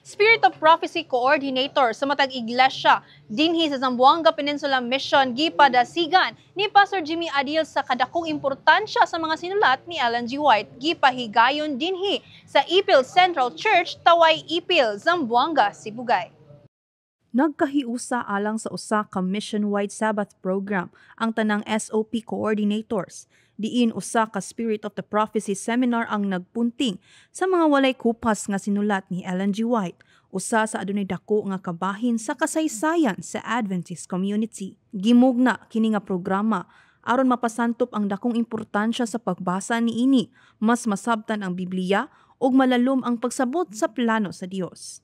Spirit of Prophecy Coordinator sa matag iglesia dinhi sa Zamboanga Peninsula Mission gipadasigan ni Pastor Jimmy Adil sa kadakong importansya sa mga sinulat ni Ellen G. White gipahigayon dinhi sa Ipil Central Church, Taway Ipil, Zamboanga, Sibugay. Nagkahiusa alang sa usa ka mission-wide Sabbath program ang tanang SOP coordinators. Diin usa ka Spirit of the Prophecy seminar ang nagpunting sa mga walay kupas nga sinulat ni Ellen G. White, usa sa adunay dako nga kabahin sa kasaysayan sa Adventist community. Gimugna kini nga programa aron mapasantop ang dakong importansya sa pagbasa niini, mas masabtan ang Biblia ug malalom ang pagsabot sa plano sa Dios.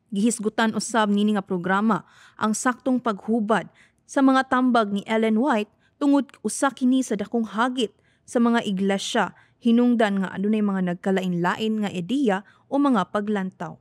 Gihisgutan usab nini nga programa ang saktong paghubad sa mga tambag ni Ellen White tungod usa kini sa dakong hagit sa mga iglesia hinungdan nga adunay mga nagkalain-lain nga ideya o mga paglantaw.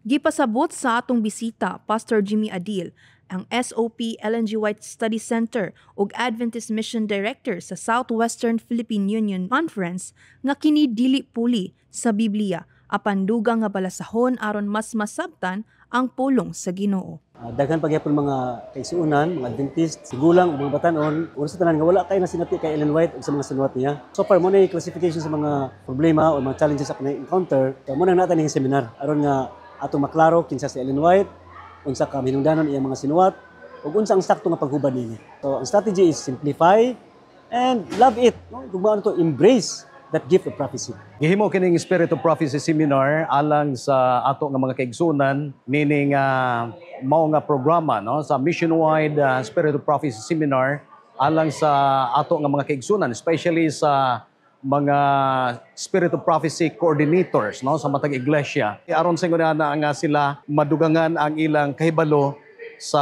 Gipasabot sa atong bisita Pastor Jimmy Adil, ang SOP Ellen G. White Study Center ug Adventist Mission Director sa Southwestern Philippine Union Conference nga kini dili puli sa Biblia apan dugang nga balasahon aron mas masabtan ang pulong sa Ginoo. Daghan pagyapon mga kaigsuonan, mga Adventist, sigulang mga batan-on, una sa tanan nga wala kay nasinati kay Ellen White ug sa mga sinuwat niya. So far mo na classification sa mga problema o mga challenges sa encounter. So mo na nata ning seminar aron nga atong maklaro kinsa si Ellen White, unsa ka hinungdanon iyang mga sinuwat ug unsa ang sakto nga paghubad niini. So ang strategy is simplify and love it. No? Gumaon to embrace that gift of prophecy. Gihimo kining Spirit of Prophecy Seminar alang sa ato nga mga kaigsunan, meaning mao nga programa no sa mission-wide Spirit of Prophecy Seminar alang sa ato nga mga kaigsunan, especially sa mga Spirit of Prophecy coordinators no sa matag iglesia. Aron sa ingon nga sila madugangan ang ilang kahibalo sa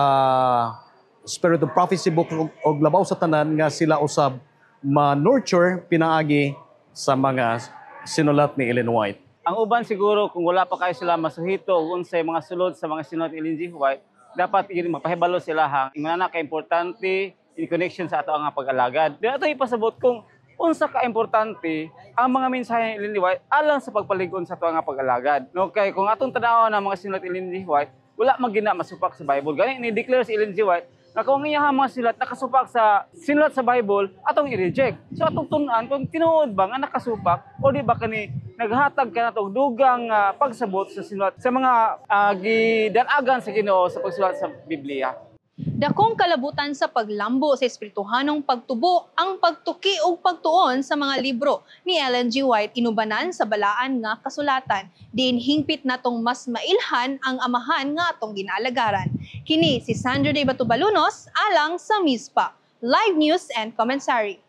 Spirit of Prophecy book og labaw sa tanan nga sila usab ma-nurture pinaagi sa mga sinulat ni Ellen White. Ang uban siguro kung wala pa kayo sila masuhito unsay mga sulod sa mga sinulat ni Ellen G. White, dapat mapahibalo sila hang ingana ka importante in connection sa ato nga pag-alagad. Di ato ipasabot kung unsa ka importante ang mga mensahe ni Ellen G. White alang sa pagpaligon sa ato nga pag-alagad. No kay kung atong tan-awon ang mga sinulat ni Ellen G. White, wala magina masupak sa Bible. Gani ni declare si Ellen G. White na kung iyang mga sinulat nakasupak sa sinulat sa Bible, atong i-reject. So atong tun-an kung tinuod ba nga nakasupak o di ba kani naghatag ka na itong dugang pagsabot sa sinulat sa mga gidanagan sa Ginoo sa pagsulat sa Biblia. Dakong kalabutan sa paglambo sa espirituhanong pagtubo ang pagtuki o pagtuon sa mga libro ni Ellen G. White inubanan sa balaan nga kasulatan. Diin hingpit natong mas mailhan ang amahan nga atong ginaalagaran. Kini si Sandra de Batubalunos alang sa MISPA. Live News and Commentary.